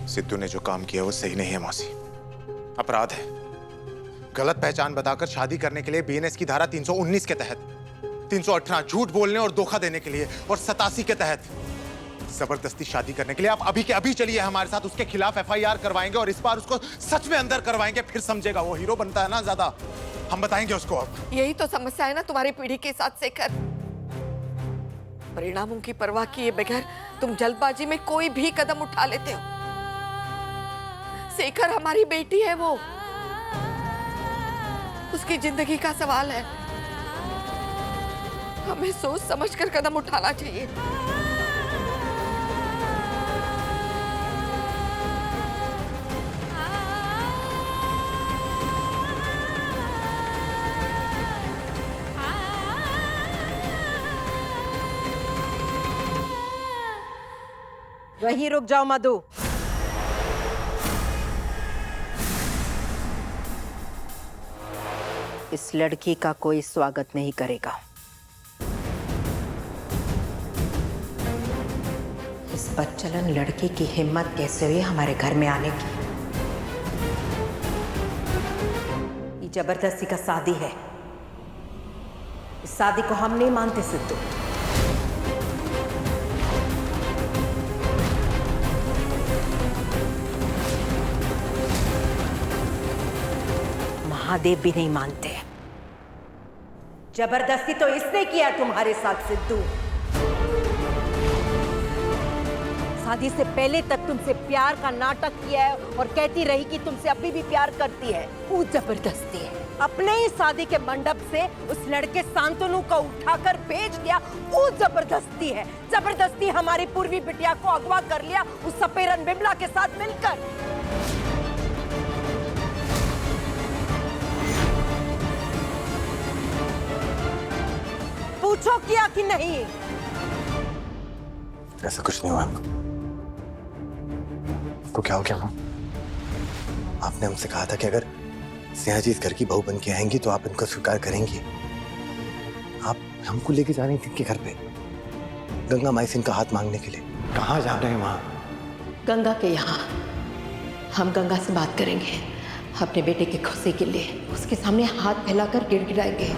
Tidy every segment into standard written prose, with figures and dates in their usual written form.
सिद्धू ने जो काम किया वो सही नहीं है मौसी, अपराध है। गलत पहचान बताकर शादी करने के लिए बीएनएस की धारा 319 के तहत, 318 झूठ बोलने और धोखा देने के लिए और 87 के तहत जबरदस्ती शादी करने के लिए। आप अभी के अभी चलिए हमारे साथ, उसके खिलाफ एफआईआर करवाएंगे और इस बार उसको सच में अंदर करवाएंगे, फिर समझेगा। वो हीरो बनता है ना ज्यादा, हम बताएंगे उसको। अब यही तो समस्या है ना तुम्हारी पीढ़ी के साथ शेखर। परिणामों की परवाह किए बगैर तुम जल्दबाजी में कोई भी कदम उठा लेते हो। शेखर हमारी बेटी है, वो उसकी जिंदगी का सवाल है। हमें सोच समझकर कदम उठाना चाहिए। वहीं रुक जाओ मधु। इस लड़की का कोई स्वागत नहीं करेगा। इस बच्चलन लड़की की हिम्मत कैसे हुई हमारे घर में आने की? ये जबरदस्ती का शादी है। इस शादी को हम नहीं मानते सिद्धू। महादेव भी नहीं मानते। जबरदस्ती तो इसने किया तुम्हारे साथ सिद्धू। शादी से पहले तक तुमसे प्यार का नाटक किया है और कहती रही कि तुमसे अभी भी प्यार करती है। वो जबरदस्ती है। अपने ही शादी के मंडप से उस लड़के शांतनु को उठाकर भेज दिया, वो जबरदस्ती है। जबरदस्ती हमारी पूर्वी बिटिया को अगवा कर लिया उस सपेरन बिमला के साथ मिलकर। पूछो किया कि नहीं? ऐसा कुछ नहीं हुआ। तो क्या हो गया? आपने हमसे कहा था कि अगर स्नेहा जी इस घर की बहू बन के आएंगी तो आप इनको स्वीकार करेंगी। आप हमको लेके जा रही थी इनके घर पे गंगा माई से इनका हाथ मांगने के लिए। कहाँ जा रहे हैं? वहां गंगा के यहाँ। हम गंगा से बात करेंगे अपने बेटे की खुशी के लिए। उसके सामने हाथ फैलाकर गिड़गिड़ाएंगे।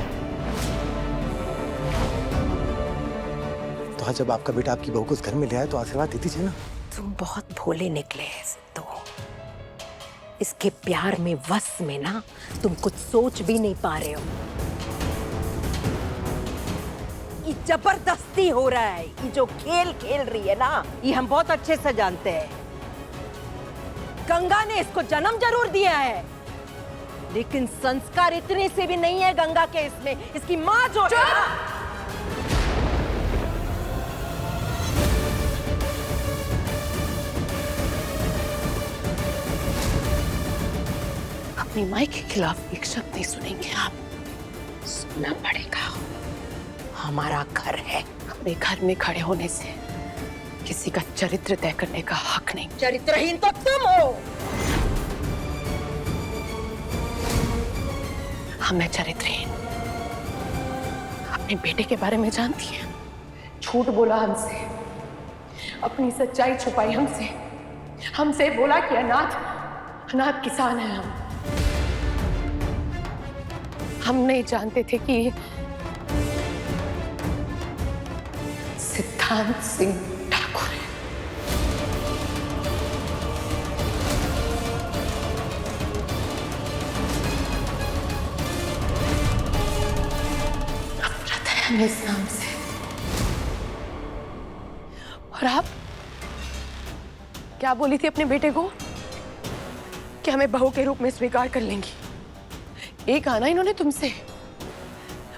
तो जब आपका बेटा आपकी बहू को उस घर में ले आया तो आशीर्वाद देती थी ना। तुम बहुत भोले निकले हैं सिद्धू। इसके प्यार में वश में ना तुम कुछ सोच भी नहीं पा रहे हो। ये जबरदस्ती हो रहा है। ये जो खेल खेल रही है ना, ये हम बहुत अच्छे से जानते हैं। गंगा ने इसको जन्म जरूर दिया है, लेकिन संस्कार इतने से भी नहीं है गंगा के इसमें। इसकी माँ जो है ना, अपनी माई के खिलाफ एक शब्द नहीं सुनेंगे आप। सुनना पड़ेगा। हमारा घर है। अपने घर में खड़े होने से किसी का चरित्र तय करने का हक नहीं। चरित्रहीन तो तुम हो। हम मैं चरित्रहीन अपने बेटे के बारे में जानती है। झूठ बोला हमसे, अपनी सच्चाई छुपाई हमसे। हमसे बोला कि अनाथ किसान है हम नहीं जानते थे कि सिद्धांत सिंह ठाकुर है। नफरत है हमें इस नाम से। और आप क्या बोली थी अपने बेटे को कि हमें बहू के रूप में स्वीकार कर लेंगी? एक आना इन्होंने तुमसे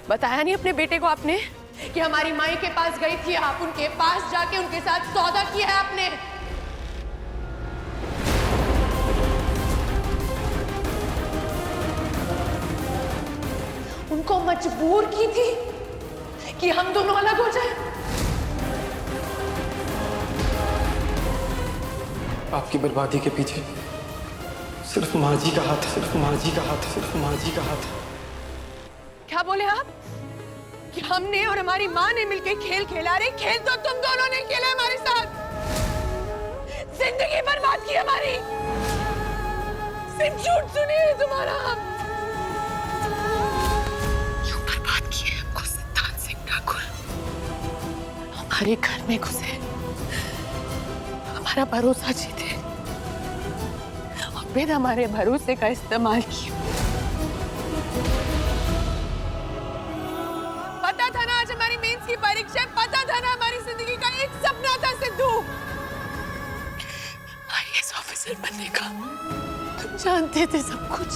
बताया नहीं अपने बेटे को आपने कि हमारी माई के पास गई थी। आप उनके पास जाके उनके साथ सौदा किया है आपने। उनको मजबूर की थी कि हम दोनों अलग हो जाएं। आपकी बर्बादी के पीछे सिर्फ माँ जी का हाथ, सिर्फ माँ जी का हाथ, सिर्फ माँ जी का हाथ। क्या बोले आप कि हमने और हमारी माँ ने मिलकर खेल खेला? रे खेल तो तुम दोनों ने खेला हमारे साथ। जिंदगी बर्बाद बर्बाद की हमारी। सिर्फ झूठ सुने है तुम्हारा हम। क्यों बर्बाद किए हमको सिद्धांत सिंह ठाकुर। हमारे घर में घुसे, हमारा भरोसा जीते और फिर हमारे भरोसे का इस्तेमाल किया। पता था ना आज हमारी मेंस की परीक्षा है, पता था ना हमारी जिंदगी का एक सपना था सिद्धू, आईएएस ऑफिसर बनने का। तुम जानते थे सब कुछ,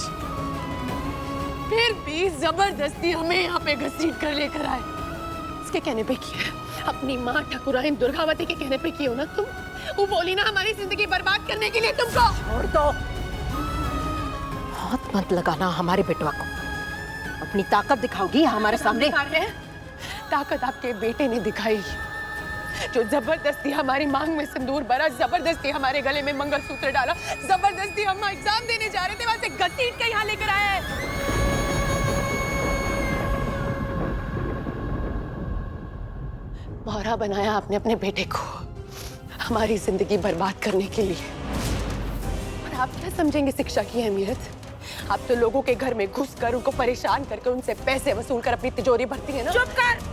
फिर भी जबरदस्ती हमें यहाँ पे घसीट कर लेकर आए। इसके कहने पे किया, अपनी माँ ठाकुराइन दुर्गावती के कहने पे किए हो ना तुम। वो बोली ना हमारी जिंदगी बर्बाद करने के लिए तुमको। छोड़ दो, हाथ मत लगाना हमारे बेटवा को। अपनी ताकत दिखाओगी हमारे सामने? ताकत आपके बेटे ने दिखाई, जो जबरदस्ती हमारी मांग में सिंदूर भरा, जबरदस्ती हमारे गले में मंगलसूत्र डाला, जबरदस्ती हम एग्जाम देने जा रहे थे वहां से घसीट के यहाँ लेकर आए। मोहरा बनाया आपने अपने बेटे को हमारी जिंदगी बर्बाद करने के लिए। और आप क्या समझेंगे शिक्षा की अहमियत? आप तो लोगों के घर में घुसकर उनको परेशान करके उनसे पैसे वसूल कर अपनी तिजोरी भरती है ना। चुप कर।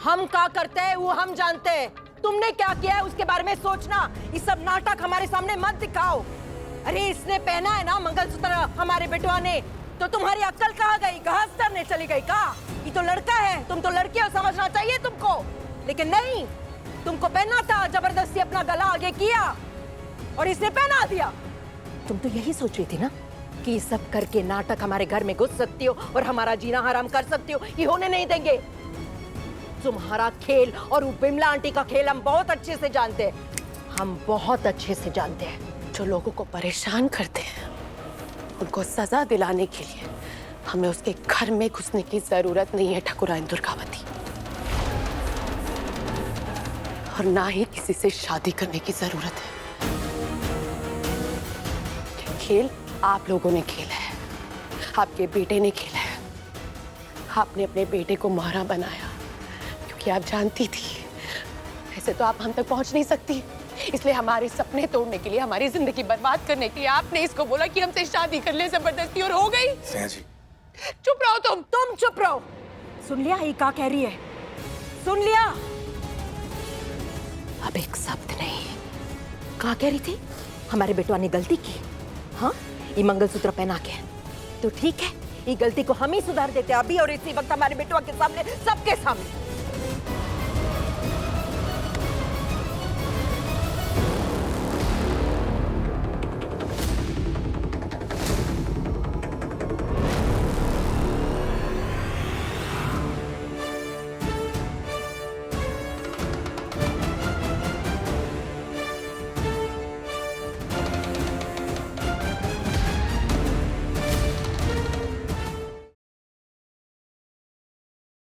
हम क्या करते हैं वो हम जानते हैं। तुमने क्या किया है उसके बारे में सोचना। ये सब नाटक हमारे सामने मत दिखाओ। अरे इसने पहना है ना मंगलसूत्र हमारे बेटवा ने, तो तुम्हारी अक्ल कहाँ गई? घास चरने चली गई का? ये तो लड़का है, तुम तो लड़की हो, समझना चाहिए तुमको। लेकिन नहीं, तुमको पहना था, जबरदस्ती अपना गला आगे किया और इसने पहना दिया। तुम तो यही सोच रही थी ना कि सब करके नाटक हमारे घर में घुस सकती हो और हमारा जीना हराम कर सकती हो। ये होने नहीं देंगे। तुम्हारा खेल और बिमला आंटी का खेल हम बहुत अच्छे से जानते हैं। हम बहुत अच्छे से जानते हैं। जो लोगों को परेशान करते हैं उनको सजा दिलाने के लिए हमें उसके घर में घुसने की जरूरत नहीं है ठाकुराइन दुर्गावती, और ना ही किसी से शादी करने की जरूरत है। खेल आप लोगों ने खेला है, आपके बेटे ने खेला है। आपने अपने बेटे को मोहरा बनाया क्योंकि आप जानती थी ऐसे तो आप हम तक पहुंच नहीं सकती, इसलिए हमारे सपने तोड़ने के लिए, हमारी जिंदगी बर्बाद करने के लिए आपने इसको बोला कि हमसे शादी कर ले जबरदस्ती, और हो गई। स्नेहा जी, चुप रहो तुम चुप रहो। सुन लिया ये क्या कह रही है? सुन लिया? अब एक शब्द नहीं। क्या कह रही थी? हमारे बेटवा ने गलती की। हाँ, ये मंगलसूत्र पहना के। तो ठीक है, ये गलती को हम ही सुधार देते अभी और इसी वक्त हमारे बेटवा के सामने, सबके सामने।